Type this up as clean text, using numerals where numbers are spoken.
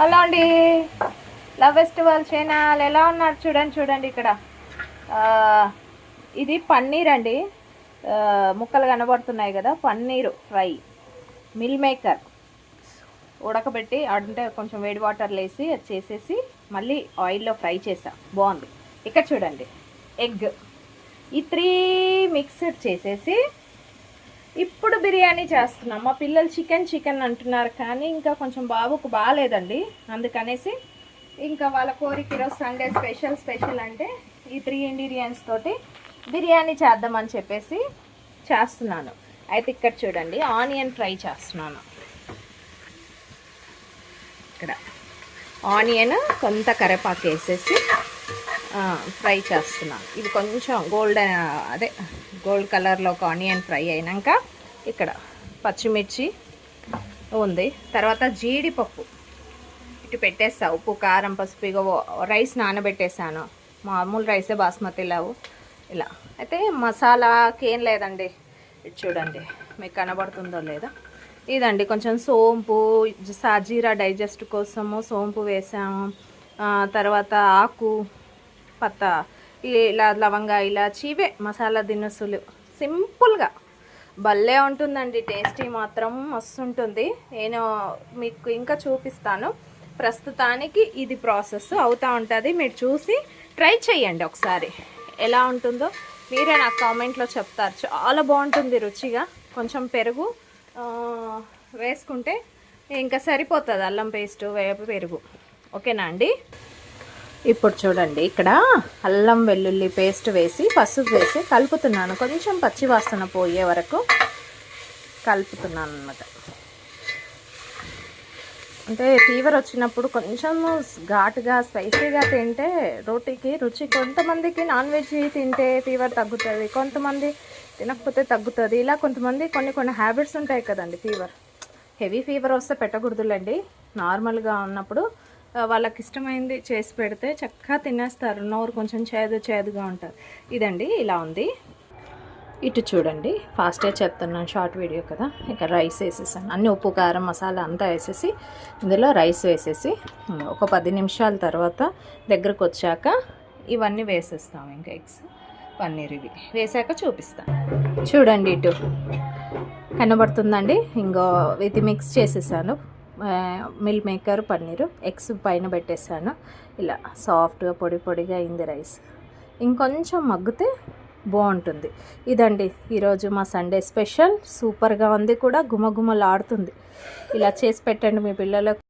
Hello అండి, love festival channel ఎలా ఉన్నారు చూడండి ఇక్కడ. ఇది పన్నీర్ అండి, ముక్కలు కనబడుతున్నాయి కదా. పన్నీరు ఫ్రై, మిల్ మేకర్ ఉడకబెట్టి అంటే కొంచెం వేడి వాటర్లో వేసి అది చేసేసి మళ్ళీ ఆయిల్లో ఫ్రై చేసా. బాగుంది. ఇక్కడ చూడండి, ఎగ్. ఈ 3 మిక్స్డ్ చేసేసి ఇప్పుడు బిర్యానీ చేస్తున్నాం. మా పిల్లలు చికెన్ అంటున్నారు, కానీ ఇంకా కొంచెం బాబుకు బాగాలేదండి. అందుకనేసి ఇంకా వాళ్ళ కోరిక ఈరోజు సండే స్పెషల్ అంటే ఈ 3 ఇంగ్రీడియంట్స్ తోటి బిర్యానీ చేద్దామని చెప్పేసి చేస్తున్నాను. అయితే ఇక్కడ చూడండి, ఆనియన్ ఫ్రై చేస్తున్నాను. ఇక్కడ ఆనియన్ కొంత కరివేపాకు వేసేసి ఫ్రై చేస్తున్నాను. ఇది కొంచెం గోల్డ్ కలర్లో ఒక ఆనియన్ ఫ్రై అయినాక ఇక్కడ పచ్చిమిర్చి ఉంది. తర్వాత జీడిపప్పు ఇటు పెట్టేస్తా. ఉప్పు, కారం, పసుపు. ఇక రైస్ నానబెట్టేసాను. మామూలు రైసే, బాస్మతి లావు. ఇలా అయితే మసాలాకి ఏం లేదండి. ఇది చూడండి, మీకు కనబడుతుందో లేదా. ఇదండి కొంచెం సోంపు, సాజీరా డైజెస్ట్ కోసము సోంపు వేసాము. తర్వాత ఆకు, పత్త, ఇలా లవంగా, ఇలాచి, ఇవే మసాలా దినుసులు. సింపుల్గా భలే ఉంటుందండి. టేస్టీ మాత్రం మస్తు ఉంటుంది. నేను మీకు ఇంకా చూపిస్తాను. ప్రస్తుతానికి ఇది ప్రాసెస్ అవుతూ ఉంటుంది. మీరు చూసి ట్రై చేయండి ఒకసారి. ఎలా ఉంటుందో మీరే నాకు కామెంట్లో చెప్తారు. చాలా బాగుంటుంది రుచిగా. కొంచెం పెరుగు వేసుకుంటే ఇంకా సరిపోతుంది. అల్లం పేస్టు, వేప పెరుగు. ఓకేనా అండి. ఇప్పుడు చూడండి, ఇక్కడ అల్లం వెల్లుల్లి పేస్ట్ వేసి పసుపు వేసి కలుపుతున్నాను. కొంచెం పచ్చి వాసన పోయే వరకు కలుపుతున్నాను అన్నమాట. అంటే ఫీవర్ వచ్చినప్పుడు కొంచెం ఘాటుగా స్పైసీగా తింటే రోటీకి రుచి. కొంతమందికి నాన్ వెజ్ తింటే ఫీవర్ తగ్గుతుంది, కొంతమంది తినకపోతే తగ్గుతుంది. ఇలా కొంతమంది కొన్ని హ్యాబిట్స్ ఉంటాయి కదండి. హెవీ ఫీవర్ వస్తే పెట్టకూడదులేండి. నార్మల్గా ఉన్నప్పుడు వాళ్ళకి ఇష్టమైంది చేసి పెడితే చక్కగా తినేస్తారు. నోరు కొంచెం చేదుగా ఉంటుంది. ఇదండి ఇలా ఉంది. ఇటు చూడండి, ఫాస్ట్గా చెప్తున్నాను, షార్ట్ వీడియో కదా. ఇక రైస్ వేసేసాను. అన్ని ఉప్పు, కారం, మసాలా అంతా వేసేసి ఇందులో రైస్ వేసేసి ఒక 10 నిమిషాల తర్వాత దగ్గరకు వచ్చాక ఇవన్నీ వేసేస్తాం. ఇంకా ఎగ్స్, పన్నీర్ ఇవి వేసాక చూపిస్తాను. చూడండి, ఇటు కనబడుతుందండి. ఇంకో ఇది మిక్స్ చేసేసాను. మిల్ మేకర్, పన్నీరు, ఎగ్స్ పైన పెట్టేసాను. ఇలా సాఫ్ట్గా పొడిగా అయింది రైస్. ఇంకొంచెం మగ్గితే బాగుంటుంది. ఇదండి ఈరోజు మా సండే స్పెషల్. సూపర్గా ఉంది కూడా, గుమగుమలాడుతుంది. ఇలా చేసి పెట్టండి మీ పిల్లలకు.